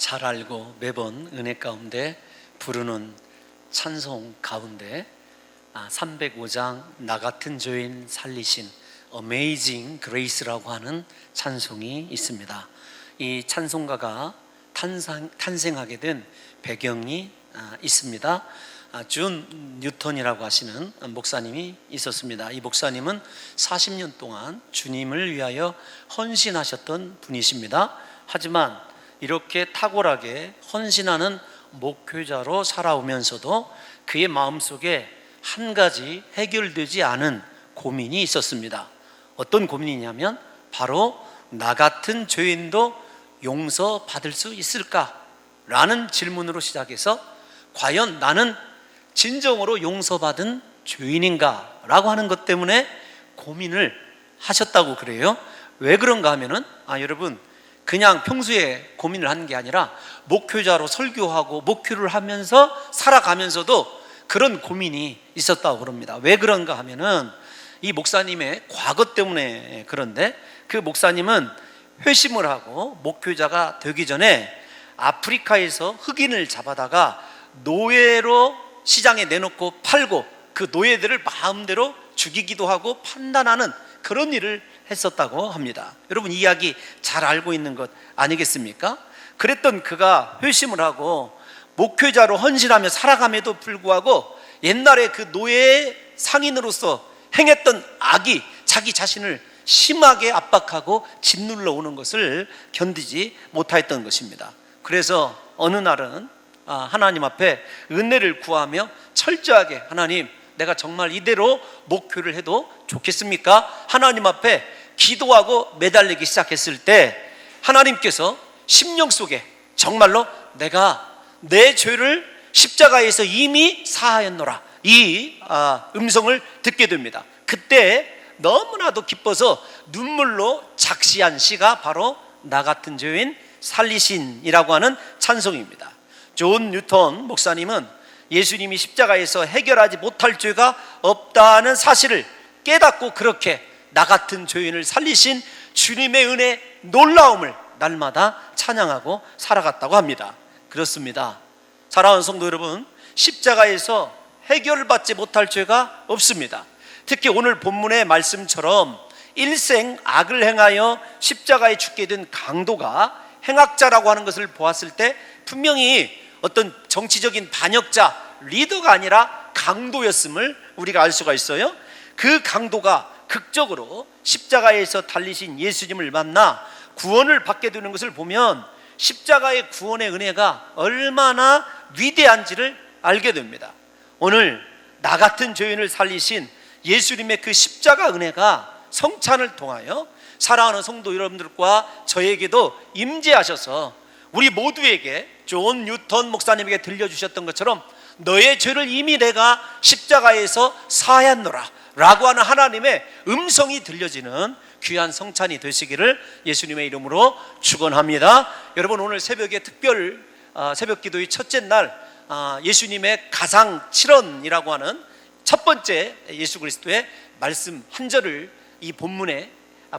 잘 알고 매번 은혜 가운데 부르는 찬송 가운데 305장 나 같은 죄인 살리신 Amazing Grace라고 하는 찬송이 있습니다. 이 찬송가가 탄생하게 된 배경이 있습니다. 존 뉴턴이라고 하시는 목사님이 있었습니다. 이 목사님은 40년 동안 주님을 위하여 헌신하셨던 분이십니다. 하지만 이렇게 탁월하게 헌신하는 목회자로 살아오면서도 그의 마음속에 한 가지 해결되지 않은 고민이 있었습니다. 어떤 고민이냐면 바로 나 같은 죄인도 용서받을 수 있을까? 라는 질문으로 시작해서 과연 나는 진정으로 용서받은 죄인인가? 라고 하는 것 때문에 고민을 하셨다고 그래요. 왜 그런가 하면은 여러분 그냥 평소에 고민을 하는 게 아니라 목회자로 설교하고 목회를 하면서 살아가면서도 그런 고민이 있었다고 그럽니다. 왜 그런가 하면은 이 목사님의 과거 때문에 그런데 그 목사님은 회심을 하고 목회자가 되기 전에 아프리카에서 흑인을 잡아다가 노예로 시장에 내놓고 팔고 그 노예들을 마음대로 죽이기도 하고 판단하는 그런 일을 했었다고 합니다. 여러분 이 이야기 잘 알고 있는 것 아니겠습니까? 그랬던 그가 회심을 하고 목회자로 헌신하며 살아감에도 불구하고 옛날에 그 노예의 상인으로서 행했던 악이 자기 자신을 심하게 압박하고 짓눌러 오는 것을 견디지 못하였던 것입니다. 그래서 어느 날은 하나님 앞에 은혜를 구하며 철저하게 하나님 내가 정말 이대로 목회를 해도 좋겠습니까? 하나님 앞에 기도하고 매달리기 시작했을 때 하나님께서 심령 속에 정말로 내가 내 죄를 십자가에서 이미 사하였노라 이 음성을 듣게 됩니다. 그때 너무나도 기뻐서 눈물로 작시한 시가 바로 나 같은 죄인 살리신이라고 하는 찬송입니다. 존 뉴턴 목사님은 예수님이 십자가에서 해결하지 못할 죄가 없다는 사실을 깨닫고 그렇게 나 같은 죄인을 살리신 주님의 은혜 놀라움을 날마다 찬양하고 살아갔다고 합니다. 그렇습니다. 사랑하는 성도 여러분, 십자가에서 해결받지 못할 죄가 없습니다. 특히 오늘 본문의 말씀처럼 일생 악을 행하여 십자가에 죽게 된 강도가 행악자라고 하는 것을 보았을 때 분명히 어떤 정치적인 반역자, 리더가 아니라 강도였음을 우리가 알 수가 있어요. 그 강도가 극적으로 십자가에서 달리신 예수님을 만나 구원을 받게 되는 것을 보면 십자가의 구원의 은혜가 얼마나 위대한지를 알게 됩니다. 오늘 나 같은 죄인을 살리신 예수님의 그 십자가 은혜가 성찬을 통하여 사랑하는 성도 여러분들과 저에게도 임재하셔서 우리 모두에게 존 뉴턴 목사님에게 들려주셨던 것처럼 너의 죄를 이미 내가 십자가에서 사하였노라 라고 하는 하나님의 음성이 들려지는 귀한 성찬이 되시기를 예수님의 이름으로 축원합니다. 여러분 오늘 새벽에 특별 새벽 기도의 첫째 날 예수님의 가상 7언이라고 하는 첫 번째 예수 그리스도의 말씀 한 절을 이 본문에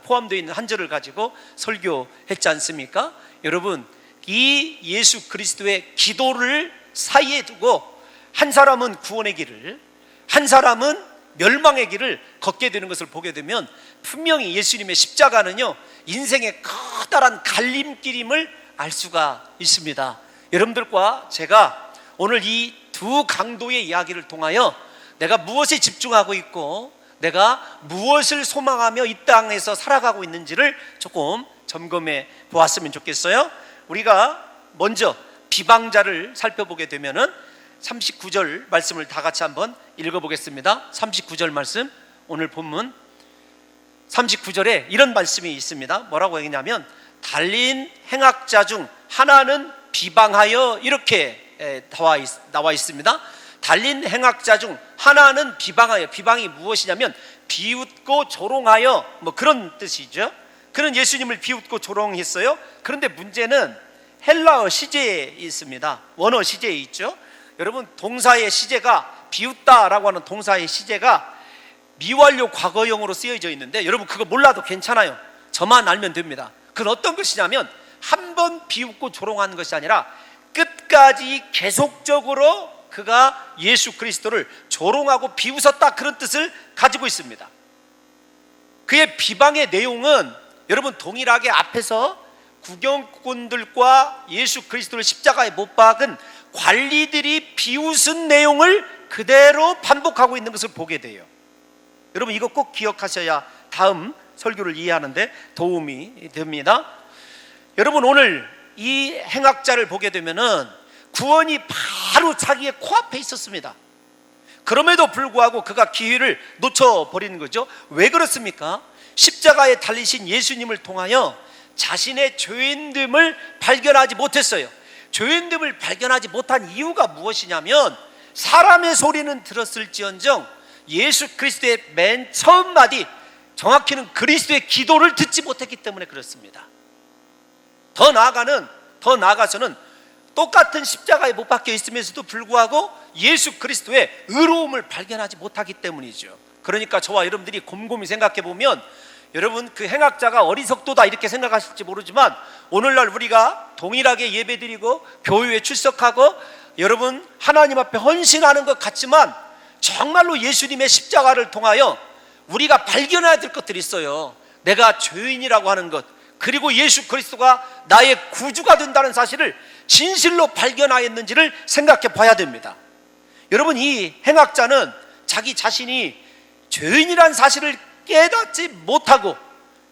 포함되어 있는 한 절을 가지고 설교했지 않습니까? 여러분 이 예수 그리스도의 기도를 사이에 두고 한 사람은 구원의 길을 한 사람은 멸망의 길을 걷게 되는 것을 보게 되면 분명히 예수님의 십자가는요 인생의 커다란 갈림길임을 알 수가 있습니다. 여러분들과 제가 오늘 이 두 강도의 이야기를 통하여 내가 무엇에 집중하고 있고 내가 무엇을 소망하며 이 땅에서 살아가고 있는지를 조금 점검해 보았으면 좋겠어요. 우리가 먼저 비방자를 살펴보게 되면은 39절 말씀을 다 같이 한번 읽어보겠습니다. 39절 말씀 오늘 본문 39절에 이런 말씀이 있습니다. 뭐라고 했냐면 달린 행악자 중 하나는 비방하여 이렇게 나와 있습니다. 달린 행악자 중 하나는 비방하여 비방이 무엇이냐면 비웃고 조롱하여 뭐 그런 뜻이죠. 그는 예수님을 비웃고 조롱했어요. 그런데 문제는 헬라어 시제에 있습니다. 원어 시제에 있죠. 여러분 동사의 시제가 비웃다라고 하는 동사의 시제가 미완료 과거형으로 쓰여져 있는데 여러분 그거 몰라도 괜찮아요. 저만 알면 됩니다. 그건 어떤 것이냐면 한 번 비웃고 조롱한 것이 아니라 끝까지 계속적으로 그가 예수 그리스도를 조롱하고 비웃었다, 그런 뜻을 가지고 있습니다. 그의 비방의 내용은 여러분 동일하게 앞에서 구경꾼들과 예수 그리스도를 십자가에 못 박은 관리들이 비웃은 내용을 그대로 반복하고 있는 것을 보게 돼요. 여러분 이거 꼭 기억하셔야 다음 설교를 이해하는데 도움이 됩니다. 여러분 오늘 이 행악자를 보게 되면은 구원이 바로 자기의 코앞에 있었습니다. 그럼에도 불구하고 그가 기회를 놓쳐버리는 거죠. 왜 그렇습니까? 십자가에 달리신 예수님을 통하여 자신의 죄인됨을 발견하지 못했어요. 죄인됨을 발견하지 못한 이유가 무엇이냐면 사람의 소리는 들었을지언정 예수 그리스도의 맨 처음 마디, 정확히는 그리스도의 기도를 듣지 못했기 때문에 그렇습니다. 더 나아가서는 똑같은 십자가에 못 박혀 있으면서도 불구하고 예수 그리스도의 의로움을 발견하지 못하기 때문이죠. 그러니까 저와 여러분들이 곰곰이 생각해 보면 여러분 그 행악자가 어리석도다 이렇게 생각하실지 모르지만 오늘날 우리가 동일하게 예배드리고 교회에 출석하고 여러분 하나님 앞에 헌신하는 것 같지만 정말로 예수님의 십자가를 통하여 우리가 발견해야 될 것들이 있어요. 내가 죄인이라고 하는 것, 그리고 예수 그리스도가 나의 구주가 된다는 사실을 진실로 발견하였는지를 생각해 봐야 됩니다. 여러분 이 행악자는 자기 자신이 죄인이라는 사실을 깨닫지 못하고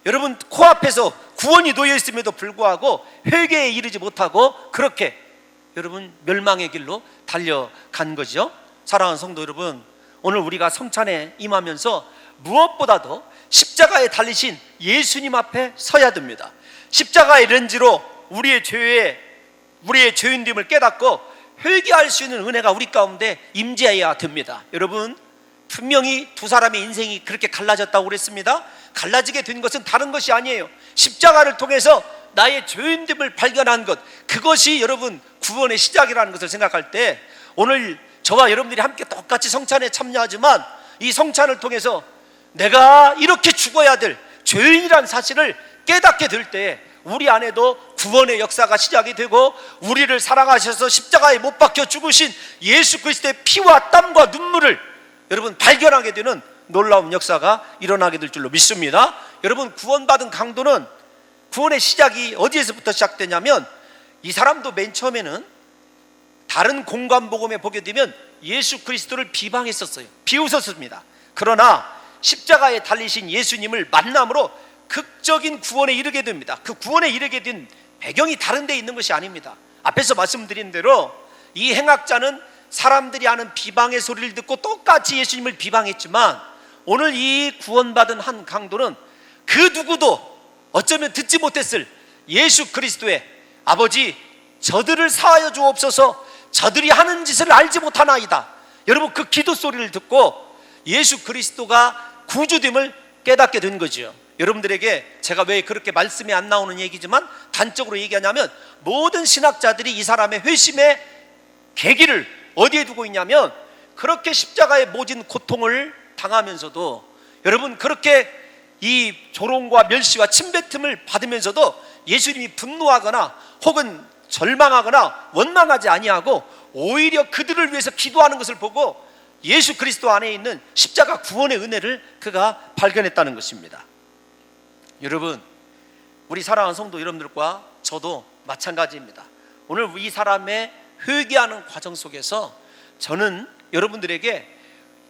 여러분 코앞에서 구원이 놓여 있음에도 불구하고 회개에 이르지 못하고 그렇게 여러분 멸망의 길로 달려간 거죠. 사랑하는 성도 여러분, 오늘 우리가 성찬에 임하면서 무엇보다도 십자가에 달리신 예수님 앞에 서야 됩니다. 십자가의 렌즈로 우리의 죄인됨을 깨닫고 회개할 수 있는 은혜가 우리 가운데 임재해야 됩니다. 여러분 분명히 두 사람의 인생이 그렇게 갈라졌다고 그랬습니다. 갈라지게 된 것은 다른 것이 아니에요. 십자가를 통해서 나의 죄인됨을 발견한 것, 그것이 여러분 구원의 시작이라는 것을 생각할 때 오늘 저와 여러분들이 함께 똑같이 성찬에 참여하지만 이 성찬을 통해서 내가 이렇게 죽어야 될 죄인이라는 사실을 깨닫게 될 때 우리 안에도 구원의 역사가 시작이 되고 우리를 사랑하셔서 십자가에 못 박혀 죽으신 예수 그리스도의 피와 땀과 눈물을 여러분 발견하게 되는 놀라운 역사가 일어나게 될 줄로 믿습니다. 여러분 구원받은 강도는 구원의 시작이 어디에서부터 시작되냐면 이 사람도 맨 처음에는 다른 공간 복음에 보게 되면 예수 그리스도를 비방했었어요. 비웃었습니다. 그러나 십자가에 달리신 예수님을 만남으로 극적인 구원에 이르게 됩니다. 그 구원에 이르게 된 배경이 다른 데 있는 것이 아닙니다. 앞에서 말씀드린 대로 이 행악자는 사람들이 하는 비방의 소리를 듣고 똑같이 예수님을 비방했지만 오늘 이 구원받은 한 강도는 그 누구도 어쩌면 듣지 못했을 예수 그리스도의 아버지 저들을 사하여 주옵소서, 저들이 하는 짓을 알지 못하나이다. 여러분 그 기도 소리를 듣고 예수 그리스도가 구주됨을 깨닫게 된 거죠. 여러분들에게 제가 왜 그렇게 말씀이 안 나오는 얘기지만 단적으로 얘기하냐면 모든 신학자들이 이 사람의 회심의 계기를 어디에 두고 있냐면 그렇게 십자가의 모진 고통을 당하면서도 여러분 그렇게 이 조롱과 멸시와 침뱉음을 받으면서도 예수님이 분노하거나 혹은 절망하거나 원망하지 아니하고 오히려 그들을 위해서 기도하는 것을 보고 예수 그리스도 안에 있는 십자가 구원의 은혜를 그가 발견했다는 것입니다. 여러분 우리 사랑하는 성도 여러분들과 저도 마찬가지입니다. 오늘 이 사람의 회개하는 과정 속에서 저는 여러분들에게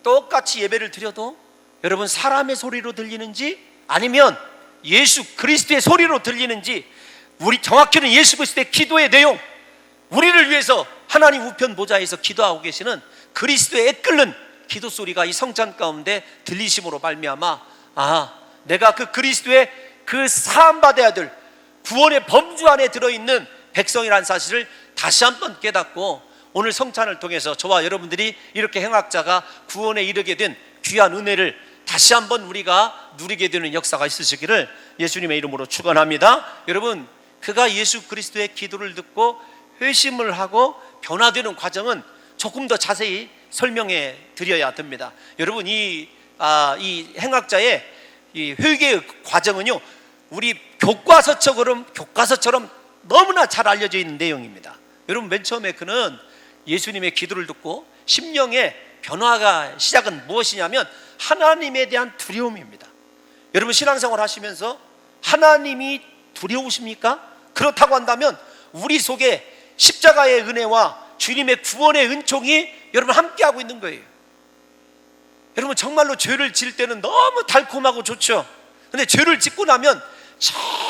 똑같이 예배를 드려도 여러분 사람의 소리로 들리는지 아니면 예수 그리스도의 소리로 들리는지, 우리 정확히는 예수 그리스도의 기도의 내용, 우리를 위해서 하나님 우편 보좌에서 기도하고 계시는 그리스도의 애끓는 기도 소리가 이 성찬 가운데 들리심으로 말미암아 내가 그 그리스도의 그 사함받아야 될 구원의 범주 안에 들어있는 백성이라는 사실을 다시 한번 깨닫고 오늘 성찬을 통해서 저와 여러분들이 이렇게 행악자가 구원에 이르게 된 귀한 은혜를 다시 한번 우리가 누리게 되는 역사가 있으시기를 예수님의 이름으로 축원합니다. 여러분 그가 예수 그리스도의 기도를 듣고 회심을 하고 변화되는 과정은 조금 더 자세히 설명해 드려야 됩니다. 여러분 이 행악자의 이 회개의 과정은요 우리 교과서처럼 너무나 잘 알려져 있는 내용입니다. 여러분, 맨 처음에 그는 예수님의 기도를 듣고 심령의 변화가 시작은 무엇이냐면 하나님에 대한 두려움입니다. 여러분, 신앙생활 하시면서 하나님이 두려우십니까? 그렇다고 한다면 우리 속에 십자가의 은혜와 주님의 구원의 은총이 여러분 함께하고 있는 거예요. 여러분, 정말로 죄를 지을 때는 너무 달콤하고 좋죠. 근데 죄를 짓고 나면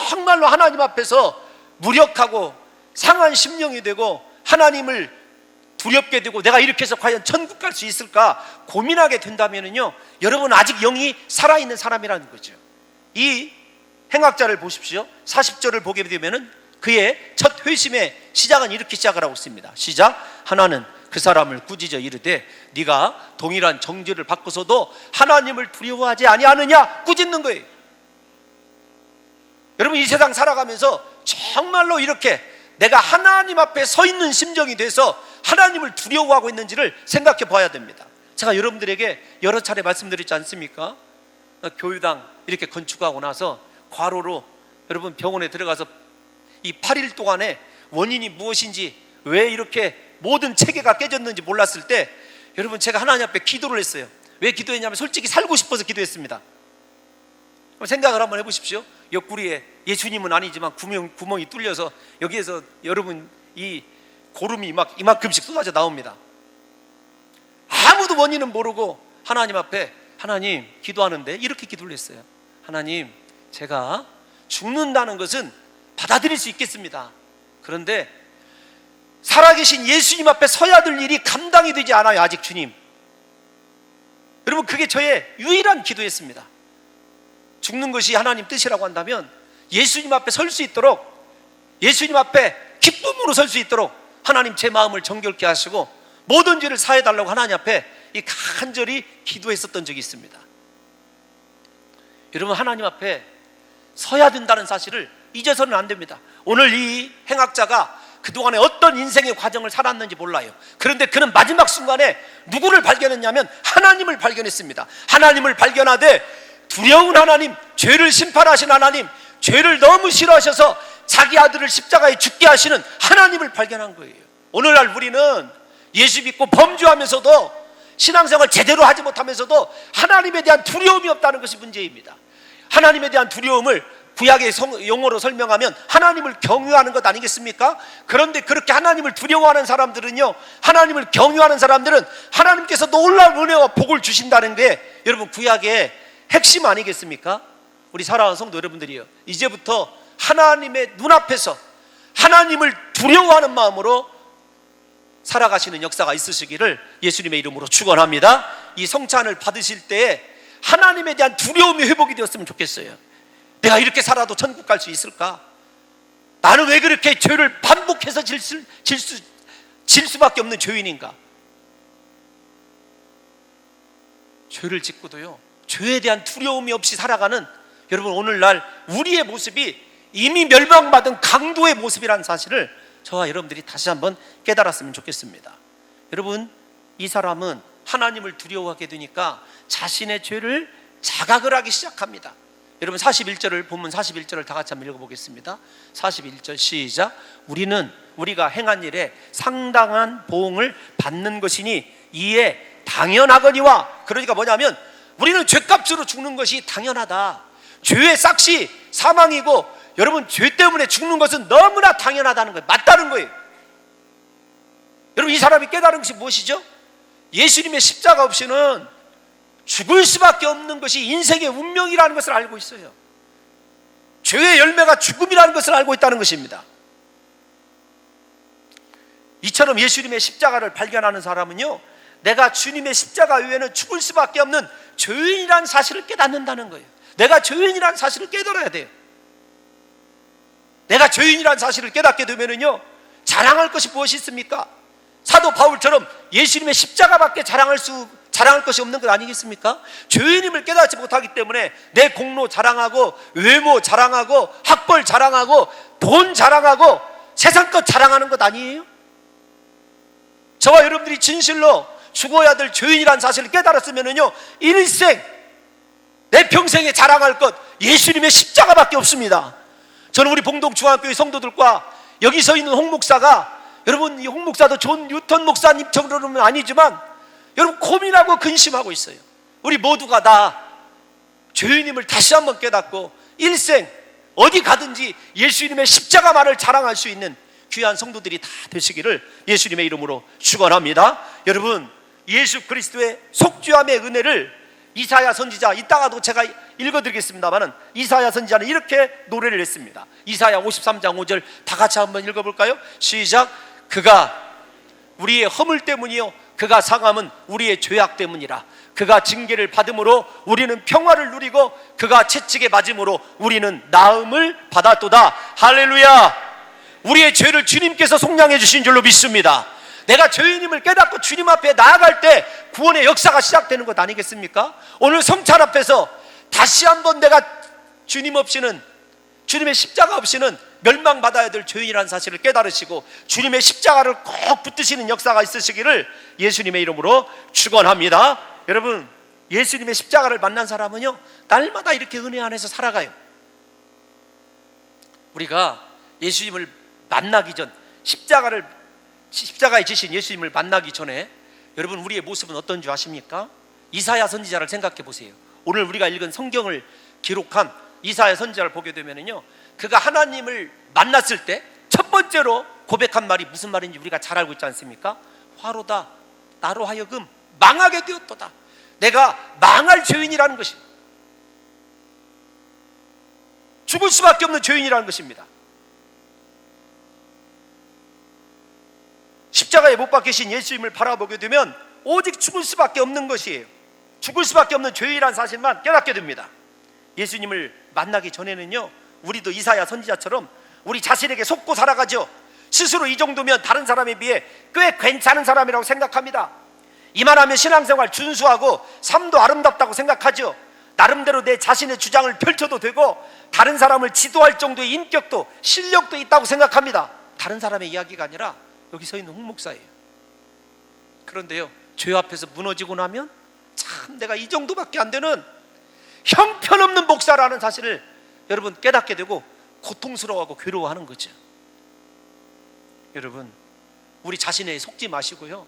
정말로 하나님 앞에서 무력하고 상한 심령이 되고 하나님을 두렵게 되고 내가 이렇게 해서 과연 천국 갈 수 있을까 고민하게 된다면요, 여러분 아직 영이 살아있는 사람이라는 거죠. 이 행악자를 보십시오. 40절을 보게 되면은 그의 첫 회심의 시작은 이렇게 시작을 하고 있습니다. 시작. 하나는 그 사람을 꾸짖어 이르되 네가 동일한 정죄를 받고서도 하나님을 두려워하지 아니하느냐, 꾸짖는 거예요. 여러분, 이 세상 살아가면서 정말로 이렇게 내가 하나님 앞에 서 있는 심정이 돼서 하나님을 두려워하고 있는지를 생각해 봐야 됩니다. 제가 여러분들에게 여러 차례 말씀드렸지 않습니까? 교회당 이렇게 건축하고 나서 과로로 여러분 병원에 들어가서 이 8일 동안에 원인이 무엇인지, 왜 이렇게 모든 체계가 깨졌는지 몰랐을 때 여러분, 제가 하나님 앞에 기도를 했어요. 왜 기도했냐면 솔직히 살고 싶어서 기도했습니다. 생각을 한번 해보십시오. 옆구리에 예수님은 아니지만 구멍이 뚫려서 여기에서 여러분 이 고름이 막 이만큼씩 쏟아져 나옵니다. 아무도 원인은 모르고 하나님 앞에, 하나님 기도하는데 이렇게 기도를 했어요. 하나님, 제가 죽는다는 것은 받아들일 수 있겠습니다. 그런데 살아계신 예수님 앞에 서야 될 일이 감당이 되지 않아요, 아직. 주님, 여러분, 그게 저의 유일한 기도였습니다. 죽는 것이 하나님 뜻이라고 한다면 예수님 앞에 설 수 있도록, 예수님 앞에 기쁨으로 설 수 있도록 하나님 제 마음을 정결케 하시고 모든 죄를 사해달라고 하나님 앞에 이 간절히 기도했었던 적이 있습니다. 여러분, 하나님 앞에 서야 된다는 사실을 잊어서는 안 됩니다. 오늘 이 행악자가 그동안에 어떤 인생의 과정을 살았는지 몰라요. 그런데 그는 마지막 순간에 누구를 발견했냐면 하나님을 발견했습니다. 하나님을 발견하되 두려운 하나님, 죄를 심판하신 하나님, 죄를 너무 싫어하셔서 자기 아들을 십자가에 죽게 하시는 하나님을 발견한 거예요. 오늘날 우리는 예수 믿고 범죄하면서도 신앙생활 제대로 하지 못하면서도 하나님에 대한 두려움이 없다는 것이 문제입니다. 하나님에 대한 두려움을 구약의 용어로 설명하면 하나님을 경유하는 것 아니겠습니까? 그런데 그렇게 하나님을 두려워하는 사람들은요, 하나님을 경유하는 사람들은 하나님께서 놀라운 은혜와 복을 주신다는 게 여러분 구약의 핵심 아니겠습니까? 우리 사랑하는 성도 여러분들이요, 이제부터 하나님의 눈앞에서 하나님을 두려워하는 마음으로 살아가시는 역사가 있으시기를 예수님의 이름으로 축원합니다. 이 성찬을 받으실 때에 하나님에 대한 두려움이 회복이 되었으면 좋겠어요. 내가 이렇게 살아도 천국 갈 수 있을까? 나는 왜 그렇게 죄를 반복해서 질 수밖에 없는 죄인인가? 죄를 짓고도요, 죄에 대한 두려움이 없이 살아가는 여러분, 오늘날 우리의 모습이 이미 멸망받은 강도의 모습이라는 사실을 저와 여러분들이 다시 한번 깨달았으면 좋겠습니다. 여러분, 이 사람은 하나님을 두려워하게 되니까 자신의 죄를 자각을 하기 시작합니다. 여러분, 41절을 본문 41절을 다 같이 한번 읽어보겠습니다. 41절 시작. 우리가 행한 일에 상당한 보응을 받는 것이니 이에 당연하거니와. 그러니까 뭐냐면 우리는 죄값으로 죽는 것이 당연하다. 죄의 싹이 사망이고 여러분, 죄 때문에 죽는 것은 너무나 당연하다는 거예요. 맞다는 거예요. 여러분, 이 사람이 깨달은 것이 무엇이죠? 예수님의 십자가 없이는 죽을 수밖에 없는 것이 인생의 운명이라는 것을 알고 있어요. 죄의 열매가 죽음이라는 것을 알고 있다는 것입니다. 이처럼 예수님의 십자가를 발견하는 사람은요, 내가 주님의 십자가 외에는 죽을 수밖에 없는 죄인이라는 사실을 깨닫는다는 거예요. 내가 죄인이라는 사실을 깨달아야 돼요. 내가 죄인이라는 사실을 깨닫게 되면은요, 자랑할 것이 무엇이 있습니까? 사도 바울처럼 예수님의 십자가밖에 자랑할 것이 없는 것 아니겠습니까? 죄인임을 깨닫지 못하기 때문에 내 공로 자랑하고 외모 자랑하고 학벌 자랑하고 돈 자랑하고 세상 것 자랑하는 것 아니에요? 저와 여러분들이 진실로 죽어야 될 죄인이라는 사실을 깨달았으면은요, 일생 내 평생에 자랑할 것 예수님의 십자가밖에 없습니다. 저는 우리 봉동중앙교회 성도들과 여기서 있는 홍 목사가, 여러분 이 홍 목사도 존 뉴턴 목사님처럼은 아니지만 여러분 고민하고 근심하고 있어요. 우리 모두가 다 죄인임을 다시 한번 깨닫고 일생 어디 가든지 예수님의 십자가만을 자랑할 수 있는 귀한 성도들이 다 되시기를 예수님의 이름으로 축원합니다. 여러분, 예수 그리스도의 속죄함의 은혜를 이사야 선지자, 이따가도 제가 읽어드리겠습니다만은 이사야 선지자는 이렇게 노래를 했습니다. 이사야 53장 5절 다 같이 한번 읽어볼까요? 시작. 그가 우리의 허물 때문이요 그가 상함은 우리의 죄악 때문이라. 그가 징계를 받음으로 우리는 평화를 누리고 그가 채찍에 맞음으로 우리는 나음을 받았도다. 할렐루야. 우리의 죄를 주님께서 속량해 주신 줄로 믿습니다. 내가 죄인임을 깨닫고 주님 앞에 나아갈 때 구원의 역사가 시작되는 것 아니겠습니까? 오늘 성찬 앞에서 다시 한번 내가 주님 없이는, 주님의 십자가 없이는 멸망받아야 될 죄인이라는 사실을 깨달으시고 주님의 십자가를 꼭 붙드시는 역사가 있으시기를 예수님의 이름으로 축원합니다. 여러분, 예수님의 십자가를 만난 사람은요 날마다 이렇게 은혜 안에서 살아가요. 우리가 예수님을 만나기 전, 십자가에 지신 예수님을 만나기 전에 여러분 우리의 모습은 어떤 줄 아십니까? 이사야 선지자를 생각해 보세요. 오늘 우리가 읽은 성경을 기록한 이사야 선지자를 보게 되면요, 그가 하나님을 만났을 때 첫 번째로 고백한 말이 무슨 말인지 우리가 잘 알고 있지 않습니까? 화로다, 나로 하여금 망하게 되었도다. 내가 망할 죄인이라는 것입니다. 죽을 수밖에 없는 죄인이라는 것입니다. 십자가에 못 박히신 예수님을 바라보게 되면 오직 죽을 수밖에 없는 것이에요. 죽을 수밖에 없는 죄인이라는 사실만 깨닫게 됩니다. 예수님을 만나기 전에는요, 우리도 이사야 선지자처럼 우리 자신에게 속고 살아가죠. 스스로 이 정도면 다른 사람에 비해 꽤 괜찮은 사람이라고 생각합니다. 이만하면 신앙생활 준수하고 삶도 아름답다고 생각하죠. 나름대로 내 자신의 주장을 펼쳐도 되고 다른 사람을 지도할 정도의 인격도 실력도 있다고 생각합니다. 다른 사람의 이야기가 아니라 여기 서 있는 홍 목사예요. 그런데요, 죄 앞에서 무너지고 나면 참 내가 이 정도밖에 안 되는 형편없는 목사라는 사실을 여러분 깨닫게 되고 고통스러워하고 괴로워하는 거죠. 여러분, 우리 자신에 속지 마시고요,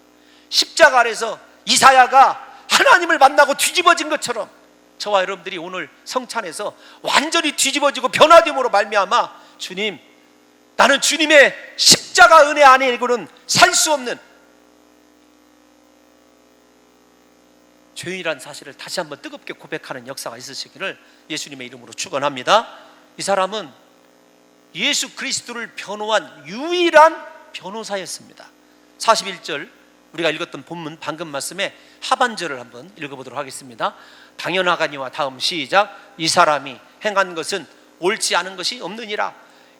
십자가 아래서 이사야가 하나님을 만나고 뒤집어진 것처럼 저와 여러분들이 오늘 성찬에서 완전히 뒤집어지고 변화됨으로 말미암아 주님, 나는 주님의 십자가 은혜 안에고는 살 수 없는 죄인이라는 사실을 다시 한번 뜨겁게 고백하는 역사가 있으시기를 예수님의 이름으로 축원합니다. 이 사람은 예수 그리스도를 변호한 유일한 변호사였습니다. 41절 우리가 읽었던 본문 방금 말씀의 하반절을 한번 읽어보도록 하겠습니다. 당연하거니와 다음 시작. 이 사람이 행한 것은 옳지 않은 것이 없느니라.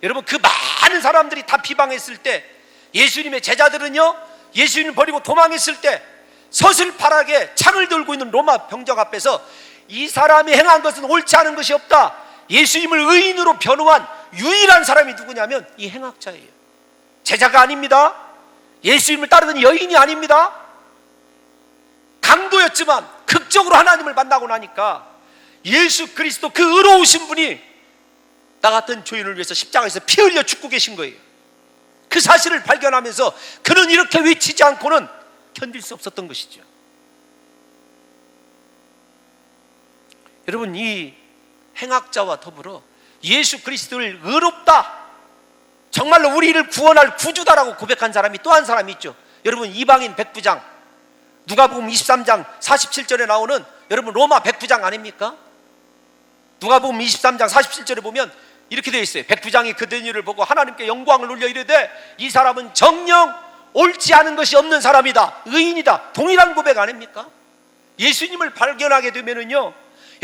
여러분, 그 많은 사람들이 다 비방했을 때, 예수님의 제자들은요 예수님을 버리고 도망했을 때 서슬파랗게 창을 들고 있는 로마 병정 앞에서 이 사람이 행한 것은 옳지 않은 것이 없다, 예수님을 의인으로 변호한 유일한 사람이 누구냐면 이 행악자예요. 제자가 아닙니다. 예수님을 따르던 여인이 아닙니다. 강도였지만 극적으로 하나님을 만나고 나니까 예수 그리스도 그 의로우신 분이 나 같은 죄인을 위해서 십자가에서 피 흘려 죽고 계신 거예요. 그 사실을 발견하면서 그는 이렇게 외치지 않고는 견딜 수 없었던 것이죠. 여러분, 이 행악자와 더불어 예수 그리스도를 의롭다, 정말로 우리를 구원할 구주다라고 고백한 사람이 또 한 사람이 있죠. 여러분, 이방인 백부장, 누가복음 23장 47절에 나오는 여러분 로마 백부장 아닙니까? 누가복음 23장 47절에 보면 이렇게 되어 있어요. 백부장이 그들 일을 보고 하나님께 영광을 올려 이르되 이 사람은 정녕 옳지 않은 것이 없는 사람이다, 의인이다. 동일한 고백 아닙니까? 예수님을 발견하게 되면은요,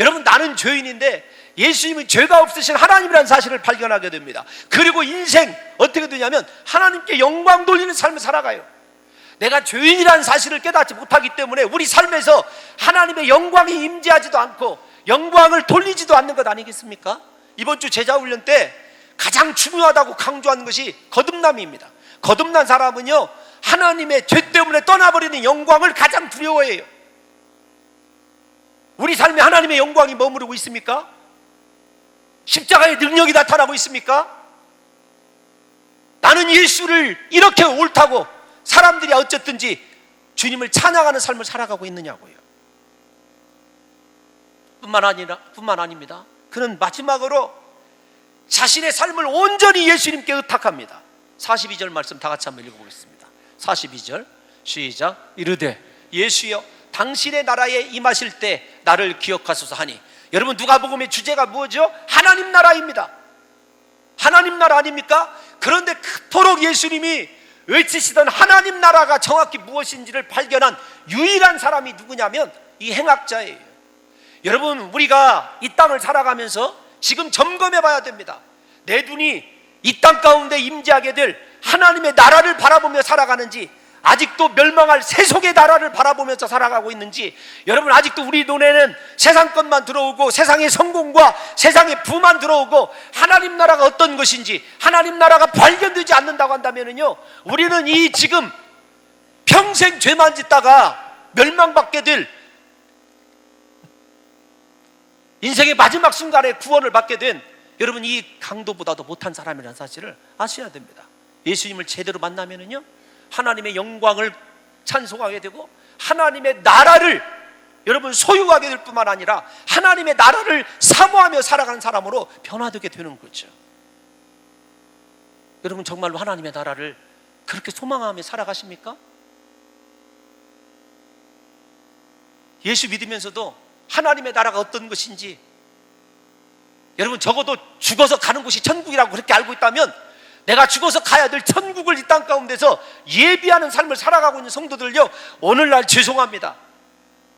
여러분 나는 죄인인데 예수님은 죄가 없으신 하나님이라는 사실을 발견하게 됩니다. 그리고 인생 어떻게 되냐면 하나님께 영광 돌리는 삶을 살아가요. 내가 죄인이라는 사실을 깨닫지 못하기 때문에 우리 삶에서 하나님의 영광이 임재하지도 않고 영광을 돌리지도 않는 것 아니겠습니까? 이번 주 제자훈련 때 가장 중요하다고 강조하는 것이 거듭남입니다. 거듭난 사람은요 하나님의 죄 때문에 떠나버리는 영광을 가장 두려워해요. 우리 삶에 하나님의 영광이 머무르고 있습니까? 십자가의 능력이 나타나고 있습니까? 나는 예수를 이렇게 옳다고 사람들이 어쨌든지 주님을 찬양하는 삶을 살아가고 있느냐고요. 뿐만 아닙니다. 그는 마지막으로 자신의 삶을 온전히 예수님께 의탁합니다. 42절 말씀 다 같이 한번 읽어보겠습니다. 42절 시작. 이르되 예수여 당신의 나라에 임하실 때 나를 기억하소서 하니. 여러분 누가복음의 주제가 뭐죠? 하나님 나라입니다. 하나님 나라 아닙니까? 그런데 그토록 예수님이 외치시던 하나님 나라가 정확히 무엇인지를 발견한 유일한 사람이 누구냐면 이 행악자예요. 여러분 우리가 이 땅을 살아가면서 지금 점검해 봐야 됩니다. 내 눈이 이 땅 가운데 임재하게 될 하나님의 나라를 바라보며 살아가는지, 아직도 멸망할 세속의 나라를 바라보면서 살아가고 있는지, 여러분 아직도 우리 눈에는 세상 것만 들어오고 세상의 성공과 세상의 부만 들어오고 하나님 나라가 어떤 것인지 하나님 나라가 발견되지 않는다고 한다면요, 우리는 이 지금 평생 죄만 짓다가 멸망받게 될 인생의 마지막 순간에 구원을 받게 된 여러분 이 강도보다도 못한 사람이라는 사실을 아셔야 됩니다. 예수님을 제대로 만나면은요 하나님의 영광을 찬송하게 되고 하나님의 나라를 여러분 소유하게 될 뿐만 아니라 하나님의 나라를 사모하며 살아가는 사람으로 변화되게 되는 거죠. 여러분 정말로 하나님의 나라를 그렇게 소망하며 살아가십니까? 예수 믿으면서도 하나님의 나라가 어떤 것인지, 여러분 적어도 죽어서 가는 곳이 천국이라고 그렇게 알고 있다면 내가 죽어서 가야 될 천국을 이 땅 가운데서 예비하는 삶을 살아가고 있는 성도들요, 오늘날 죄송합니다.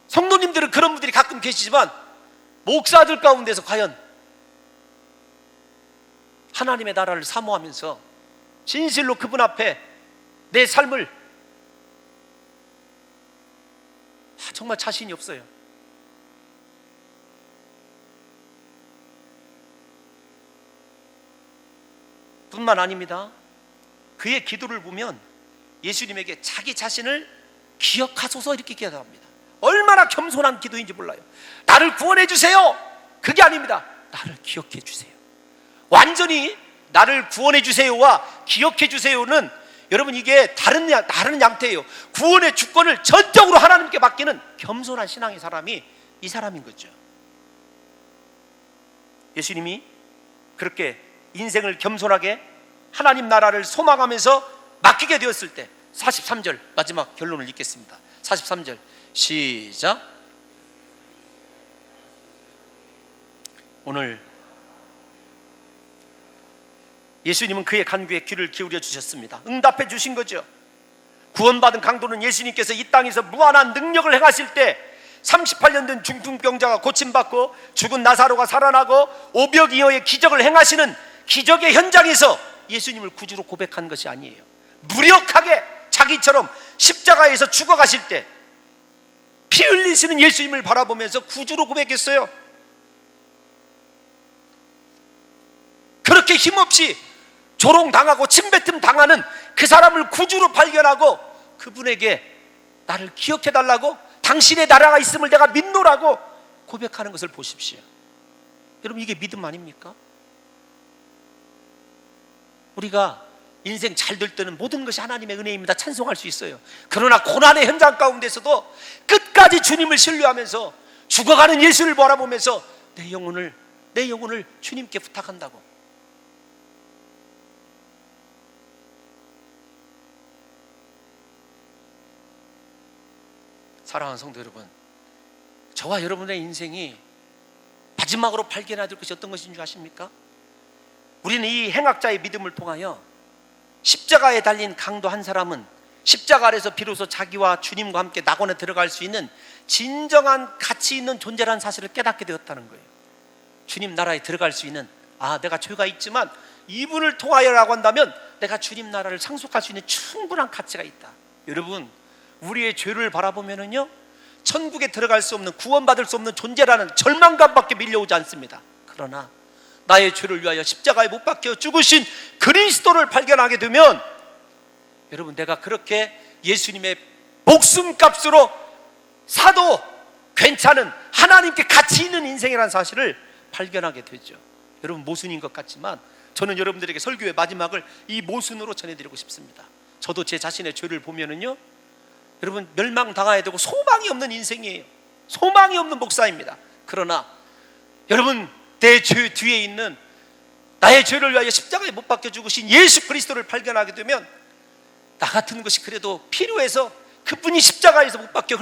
성도님들은 그런 분들이 가끔 계시지만 목사들 가운데서 과연 하나님의 나라를 사모하면서 진실로 그분 앞에 내 삶을 정말 자신이 없어요. 뿐만 아닙니다. 그의 기도를 보면 예수님에게 자기 자신을 기억하소서 이렇게 기도합니다. 얼마나 겸손한 기도인지 몰라요. 나를 구원해 주세요 그게 아닙니다. 나를 기억해 주세요. 완전히 나를 구원해 주세요와 기억해 주세요는 여러분 이게 다른 양태예요. 구원의 주권을 전적으로 하나님께 맡기는 겸손한 신앙의 사람이 이 사람인 거죠. 예수님이 그렇게 인생을 겸손하게 하나님 나라를 소망하면서 맡기게 되었을 때 43절 마지막 결론을 읽겠습니다. 43절 시작. 오늘 예수님은 그의 간구에 귀를 기울여 주셨습니다. 응답해 주신 거죠. 구원받은 강도는 예수님께서 이 땅에서 무한한 능력을 행하실 때 38년 된 중풍병자가 고침받고 죽은 나사로가 살아나고 오병이어의 기적을 행하시는 기적의 현장에서 예수님을 구주로 고백한 것이 아니에요. 무력하게 자기처럼 십자가에서 죽어가실 때 피 흘리시는 예수님을 바라보면서 구주로 고백했어요. 그렇게 힘없이 조롱당하고 침뱉음 당하는 그 사람을 구주로 발견하고 그분에게 나를 기억해달라고, 당신의 나라가 있음을 내가 믿노라고 고백하는 것을 보십시오. 여러분 이게 믿음 아닙니까? 우리가 인생 잘 될 때는 모든 것이 하나님의 은혜입니다. 찬송할 수 있어요. 그러나 고난의 현장 가운데서도 끝까지 주님을 신뢰하면서 죽어가는 예수를 바라보면서 내 영혼을 주님께 부탁한다고. 사랑하는 성도 여러분, 저와 여러분의 인생이 마지막으로 발견해야 될 것이 어떤 것인 줄 아십니까? 우리는 이 행악자의 믿음을 통하여 십자가에 달린 강도 한 사람은 십자가 아래서 비로소 자기와 주님과 함께 낙원에 들어갈 수 있는 진정한 가치 있는 존재라는 사실을 깨닫게 되었다는 거예요. 주님 나라에 들어갈 수 있는, 내가 죄가 있지만 이분을 통하여라고 한다면 내가 주님 나라를 상속할 수 있는 충분한 가치가 있다. 여러분 우리의 죄를 바라보면은요 천국에 들어갈 수 없는, 구원받을 수 없는 존재라는 절망감밖에 밀려오지 않습니다. 그러나 나의 죄를 위하여 십자가에 못 박혀 죽으신 그리스도를 발견하게 되면 여러분 내가 그렇게 예수님의 목숨값으로 사도 괜찮은 하나님께 가치 있는 인생이라는 사실을 발견하게 되죠. 여러분 모순인 것 같지만 저는 여러분들에게 설교의 마지막을 이 모순으로 전해드리고 싶습니다. 저도 제 자신의 죄를 보면은요, 여러분 멸망당해야 되고 소망이 없는 인생이에요. 소망이 없는 목사입니다. 그러나 여러분 내 죄 뒤에 있는 나의 죄를 위하여 십자가에 못 박혀 죽으신 예수 그리스도를 발견하게 되면 나 같은 것이 그래도 필요해서 그분이 십자가에서 못 박혀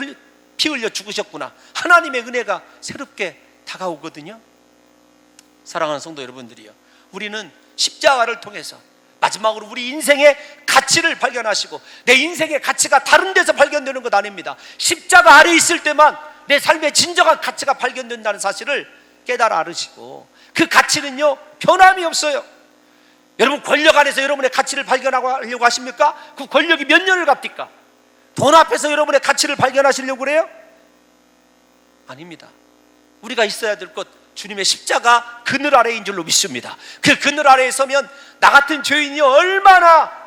피 흘려 죽으셨구나, 하나님의 은혜가 새롭게 다가오거든요. 사랑하는 성도 여러분들이요, 우리는 십자가를 통해서 마지막으로 우리 인생의 가치를 발견하시고, 내 인생의 가치가 다른 데서 발견되는 것 아닙니다. 십자가 아래 있을 때만 내 삶의 진정한 가치가 발견된다는 사실을 깨달아 알으시고, 그 가치는요 변함이 없어요. 여러분 권력 안에서 여러분의 가치를 발견하려고 하십니까? 그 권력이 몇 년을 갑니까? 돈 앞에서 여러분의 가치를 발견하시려고 그래요? 아닙니다. 우리가 있어야 될 것, 주님의 십자가 그늘 아래인 줄로 믿습니다. 그 그늘 아래에 서면 나 같은 죄인이 얼마나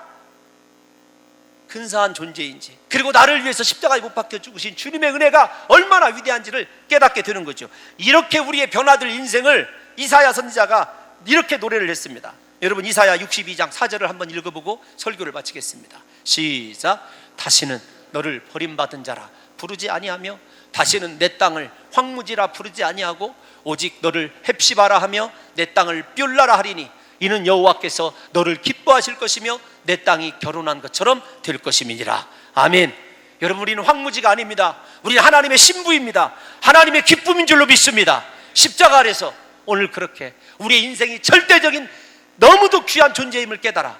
근사한 존재인지, 그리고 나를 위해서 십자가에 못 박혀 죽으신 주님의 은혜가 얼마나 위대한지를 깨닫게 되는 거죠. 이렇게 우리의 변화될 인생을 이사야 선지자가 이렇게 노래를 했습니다. 여러분 이사야 62장 4절을 한번 읽어보고 설교를 마치겠습니다. 시작. 다시는 너를 버림받은 자라 부르지 아니하며, 다시는 내 땅을 황무지라 부르지 아니하고, 오직 너를 헵시바라 하며 내 땅을 뷸라라 하리니, 이는 여호와께서 너를 기뻐하실 것이며 내 땅이 결혼한 것처럼 될 것임이니라. 아멘. 여러분 우리는 황무지가 아닙니다. 우리는 하나님의 신부입니다. 하나님의 기쁨인 줄로 믿습니다. 십자가 아래서 오늘 그렇게 우리의 인생이 절대적인 너무도 귀한 존재임을 깨달아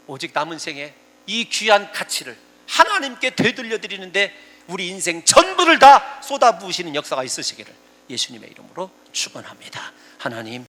오직 남은 생에 이 귀한 가치를 하나님께 되돌려드리는데 우리 인생 전부를 다 쏟아부으시는 역사가 있으시기를 예수님의 이름으로 축원합니다. 하나님